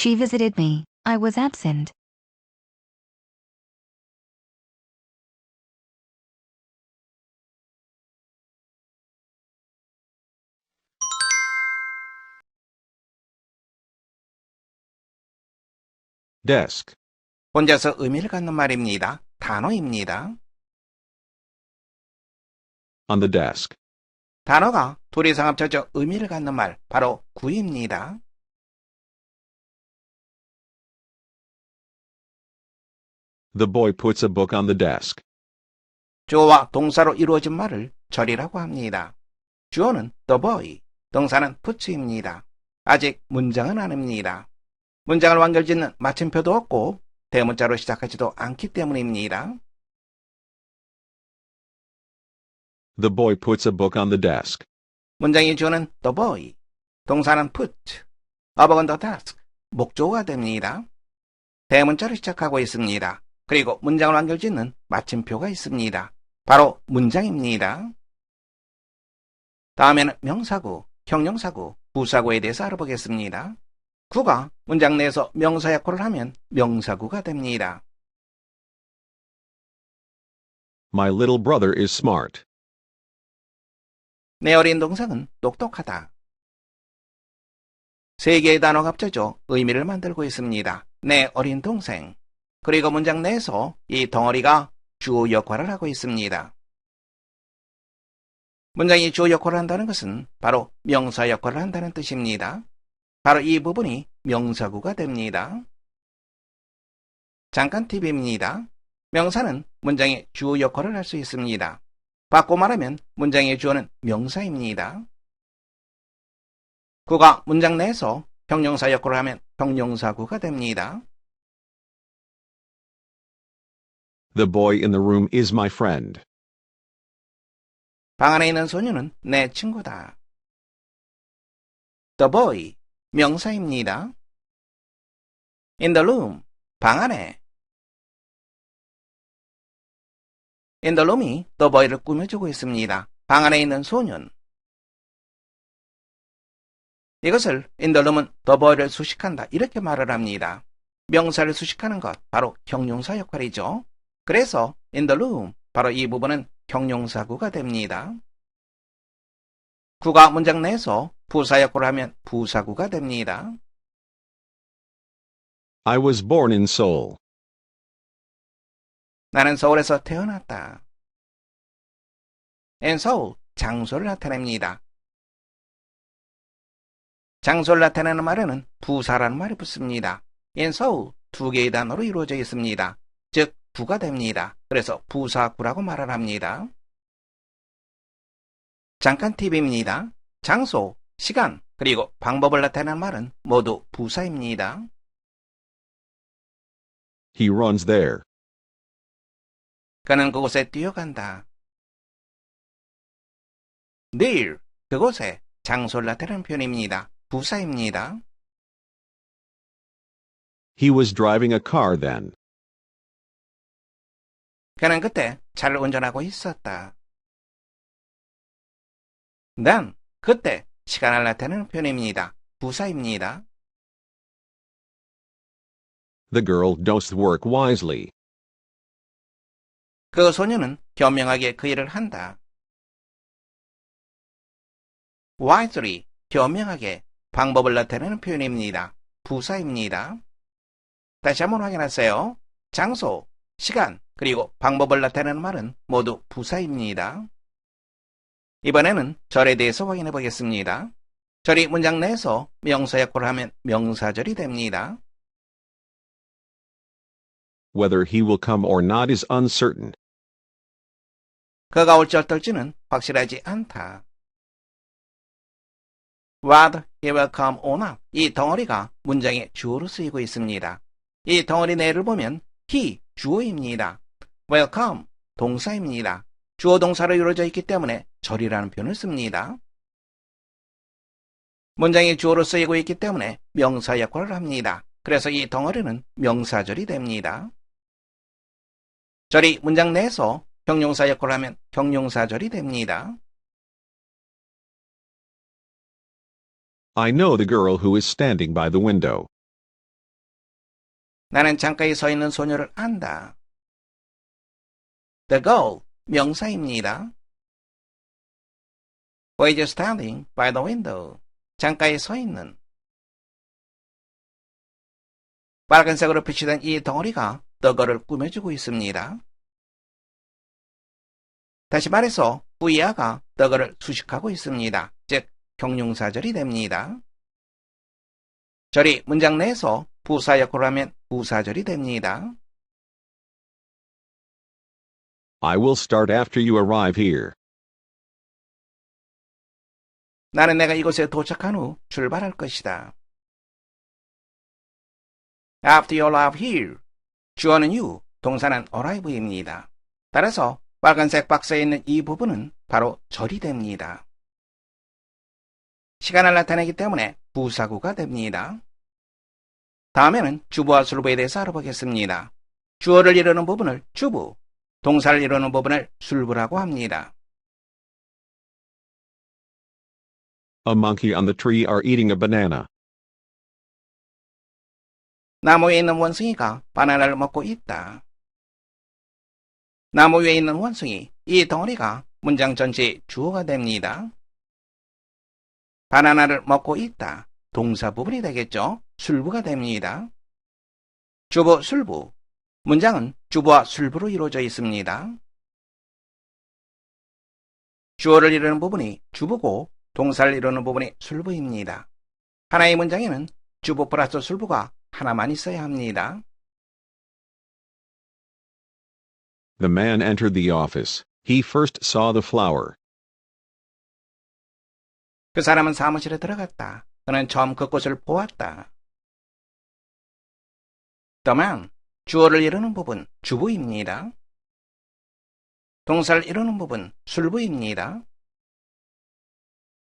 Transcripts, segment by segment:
She visited me. I was absent. desk, 혼자서 의미를 갖는 말입니다. 단어입니다. on the desk, 단어가 둘 이상 합쳐져 의미를 갖는 말, 바로 구입니다. the boy puts a book on the desk, 주어와 동사로 이루어진 말을 절이라고 합니다. 주어는 the boy, 동사는 puts입니다. 아직 문장은 아닙니다. 문장을 완결짓는 마침표도 없고 대문자로 시작하지도 않기 때문입니다. the boy puts a book on the desk, 문장의 주어는 the boy, 동사는 put, 어복은 the desk, 목조가 됩니다. 대문자로 시작하고 있습니다. 그리고 문장을 완결짓는 마침표가 있습니다. 바로 문장입니다. 다음에는 명사구, 형용사구, 부사구에 대해서 알아보겠습니다. 구가 문장 내에서 명사 역할을 하면 명사구가 됩니다. my little brother is smart, 내 어린 동생은 똑똑하다. 세 개의 단어가 합쳐져 의미를 만들고 있습니다. 내 어린 동생. 그리고 문장 내에서 이 덩어리가 주어 역할을 하고 있습니다. 문장이 주어 역할을 한다는 것은 바로 명사 역할을 한다는 뜻입니다. 바로 이 부분이 명사구가 됩니다. 잠깐 팁입니다. 명사는 문장의 주어 역할을 할 수 있습니다. 바꿔 말하면 문장의 주어는 명사입니다. 구가 문장 내에서 형용사 역할을 하면 형용사구가 됩니다. the boy in the room is my friend, 방 안에 있는 소녀는 내 친구다. The boy, 명사입니다. In the room, 방 안에. In the room이 the boy를 꾸며주고 있습니다. 방 안에 있는 소년. 이것을 in the room은 the boy를 수식한다, 이렇게 말을 합니다. 명사를 수식하는 것, 바로 형용사 역할이죠. 그래서 in the room, 바로 이 부분은 형용사구가 됩니다. 구가 문장 내에서 부사 역할을 하면 부사구가 됩니다. I was born in Seoul, 나는 서울에서 태어났다. in Seoul, 장소를 나타냅니다. 장소를 나타내는 말에는 부사라는 말이 붙습니다. in Seoul, 두 개의 단어로 이루어져 있습니다. 즉 부가 됩니다. 그래서 부사구라고 말을 합니다. 잠깐 팁입니다. 장소, 시간, 그리고 방법을 나타내는 말은 모두 부사입니다. he runs there, 그는 그곳에 뛰어간다. there, 그곳에 장소를 나타내는 표현입니다. 부사입니다. he was driving a car then, 그는 그때 차를 운전하고 있었다. then, 그때 시간을 나타내는 표현입니다. 부사입니다. the girl does work wisely, 그 소녀는 현명하게 그 일을 한다. wisely, 현명하게, 방법을 나타내는 표현입니다. 부사입니다. 다시 한번 확인하세요. 장소, 시간, 그리고 방법을 나타내는 말은 모두 부사입니다. 이번에는 절에 대해서 확인해 보겠습니다. 절이 문장 내에서 명사 역할을 하면 명사절이 됩니다. whether he will come or not is uncertain, 그가 올지 어떨지는 확실하지 않다. whether he will come or not, 이 덩어리가 문장의 주어로 쓰이고 있습니다. 이 덩어리 내를 보면 he, 주어입니다. will come, 동사입니다. 주어 동사로 이루어져 있기 때문에 절이라는 표현을 씁니다. 문장이 주어로 쓰이고 있기 때문에 명사 역할을 합니다. 그래서 이 덩어리는 명사절이 됩니다. 절이 문장 내에서 형용사 역할을 하면 형용사절이 됩니다. I know the girl who is standing by the window, 나는 창가에 서 있는 소녀를 안다. The girl, 명사입니다. was standing by the window. 창가에 서 있는. 빨간색으로 표시된 이 덩어리가 the girl을 꾸며주고 있습니다. 다시 말해서 부이아가 the girl을 수식하고 있습니다. 즉, 형용사절이 됩니다. 절이 문장 내에서 부사 역할을 하면 부사절이 됩니다. I will start after you arrive here. 나는 내가 이곳에 도착한 후 출발할 것이다. After you arrive here. 주어는 you, 동사는 arrive입니다. 따라서 빨간색 박스에 있는 이 부분은 바로 절이 됩니다. 시간을 나타내기 때문에 부사구가 됩니다. 다음에는 주부와 술부에 대해서 알아보겠습니다. 주어를 이루는 부분을 주부, 동사를 이루는 부분을 술부라고 합니다. A monkey on the tree are eating a banana. 나무 위에 있는 원숭이가 바나나를 먹고 있다. 나무 위에 있는 원숭이, 이 덩어리가 문장 전체의 주어가 됩니다. 바나나를 먹고 있다. 동사 부분이 되겠죠. 술부가 됩니다. 주부, 술부. 문장은 주부와 술부로 이루어져 있습니다. 주어를 이루는 부분이 주부고 동사를 이루는 부분이 술부입니다. 하나의 문장에는 주부 플러스 술부가 하나만 있어야 합니다. The man entered the office. He first saw the flower. 그 사람은 사무실에 들어갔다. 그는 처음 그 꽃을 보았다. The man, 주어를 이루는 부분 주부입니다. 동사를 이루는 부분 술부입니다.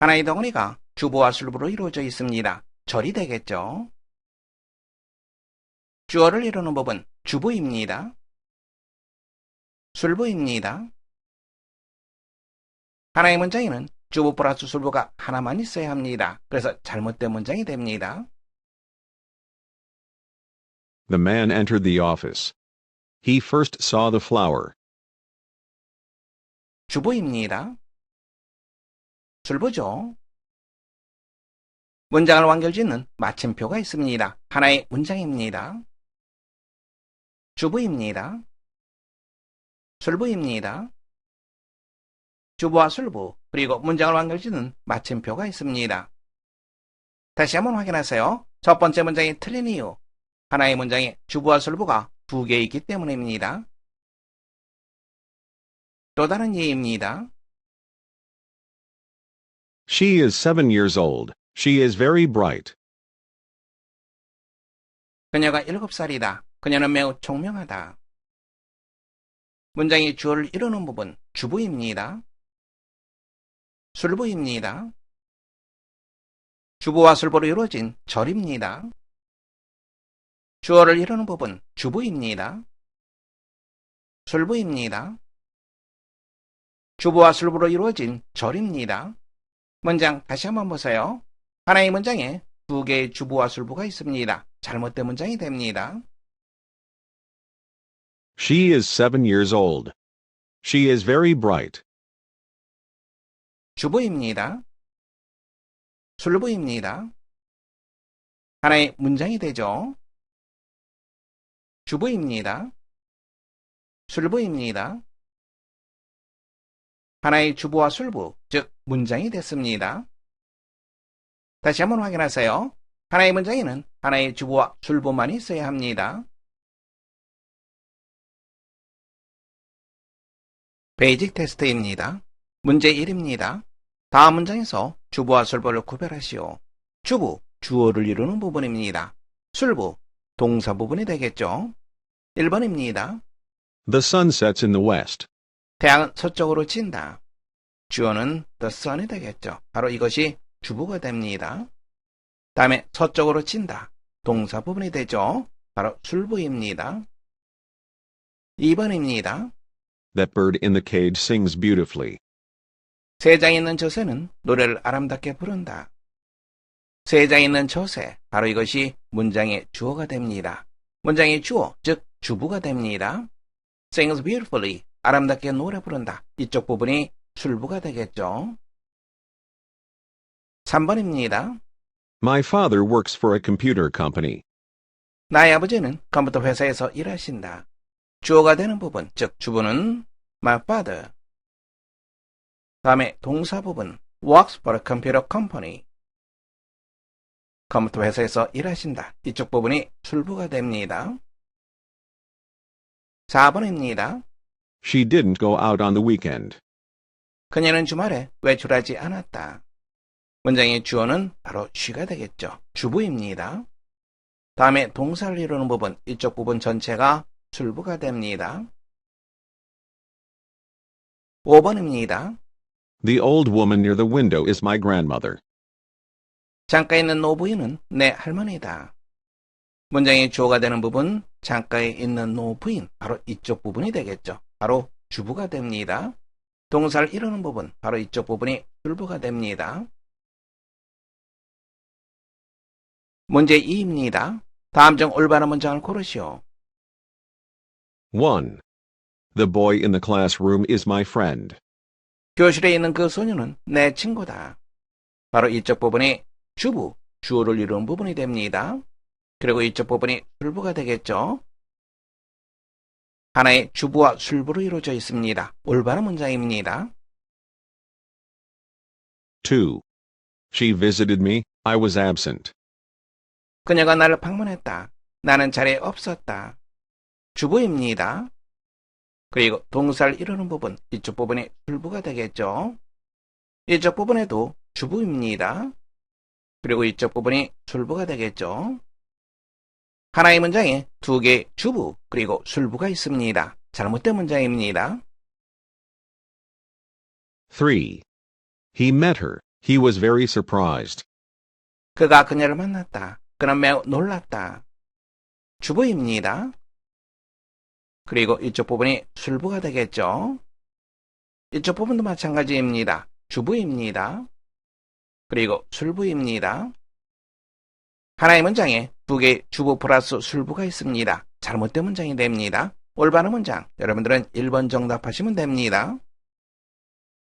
하나의 덩어리가 주부와 술부로 이루어져 있습니다. 절이 되겠죠. 주어를 이루는 부분 주부입니다. 술부입니다. 하나의 문장에는 주부 플러스 술부가 하나만 있어야 합니다. 그래서 잘못된 문장이 됩니다. The man entered the office. He first saw the flower. 주부입니다. 술부죠. 문장을 완결짓는 마침표가 있습니다. 하나의 문장입니다. 주부입니다. 술부입니다. 주부와 술부, 그리고 문장을 완결짓는 마침표가 있습니다. 다시 한번 확인하세요. 첫 번째 문장이 틀린 이유, 하나의 문장에 주부와 술부가 두 개 있기 때문입니다. 또 다른 예입니다. She is 7 years old. She is very bright. 그녀가 7살이다. 그녀는 매우 총명하다. 문장의 주어를 이루는 부분 주부입니다. 술부입니다. 주부와 술부로 이루어진 절입니다. 주어를 이루는 부분 주부입니다. 술부입니다. 주부와 술부로 이루어진 절입니다. 문장 다시 한번 보세요. 하나의 문장에 두 개의 주부와 술부가 있습니다. 잘못된 문장이 됩니다. She is 7 years old. She is very bright. 주부입니다. 술부입니다. 하나의 문장이 되죠. 주부입니다. 술부입니다. 하나의 주부와 술부, 즉 문장이 됐습니다. 다시 한번 확인하세요. 하나의 문장에는 하나의 주부와 술부만 있어야 합니다. 베이직 테스트입니다. 문제 1입니다. 다음 문장에서 주부와 술부를 구별하시오. 주부, 주어를 이루는 부분입니다. 술부, 동사 부분이 되겠죠. 1번입니다. The sun sets in the west. 태양은 서쪽으로 진다. 주어는 the sun이 되겠죠. 바로 이것이 주부가 됩니다. 다음에 서쪽으로 진다. 동사 부분이 되죠. 바로 술부입니다. 2번입니다. That bird in the cage sings beautifully. 새장에 있는 저새는 노래를 아름답게 부른다. 새장에 있는 저새, 바로 이것이 문장의 주어가 됩니다. 문장이 주어, 즉 주부가 됩니다. sings beautifully, 아름답게 노래 부른다. 이쪽 부분이 술부가 되겠죠. 3번입니다. My father works for a computer company. 나의 아버지는 컴퓨터 회사에서 일하신다. 주어가 되는 부분, 즉 주부는 my father. 다음에 동사 부분 works for a computer company. 컴퓨터 회사에서 일하신다. 이쪽 부분이 술부가 됩니다. 4번입니다. She didn't go out on the weekend. 그녀는 주말에 외출하지 않았다. 문장의 주어는 바로 she가 되겠죠. 주부입니다. 다음에 동사를 이루는 부분, 이쪽 부분 전체가 술부가 됩니다. 5번입니다. The old woman near the window is my grandmother. 창가에 있는 노부인은 내 할머니다. 문장의 주어가 되는 부분, 창가에 있는 노부인, 바로 이쪽 부분이 되겠죠. 바로 주부가 됩니다. 동사를 이루는 부분, 바로 이쪽 부분이 술부가 됩니다. 문제 2입니다. 다음 중 올바른 문장을 고르시오. 1. The boy in the classroom is my friend. 교실에 있는 그 소녀는 내 친구다. 바로 이쪽 부분이 주부, 주어를 이루는 부분이 됩니다. 그리고 이쪽 부분이 술부가 되겠죠. 하나의 주부와 술부로 이루어져 있습니다. 올바른 문장입니다. 2. She visited me. I was absent. 그녀가 나를 방문했다. 나는 자리에 없었다. 주부입니다. 그리고 동사를 이루는 부분, 이쪽 부분이 술부가 되겠죠. 이쪽 부분에도 주부입니다. 그리고 이쪽 부분이 술부가 되겠죠. 하나의 문장에 두 개의 주부 그리고 술부가 있습니다. 잘못된 문장입니다. 3. He met her. He was very surprised. 그가 그녀를 만났다. 그는 매우 놀랐다. 주부입니다. 그리고 이쪽 부분이 술부가 되겠죠. 이쪽 부분도 마찬가지입니다. 주부입니다. 그리고 술부입니다. 하나의 문장에 두 개의 주부 플러스 술부가 있습니다. 잘못된 문장이 됩니다. 올바른 문장, 여러분들은 1번 정답하시면 됩니다.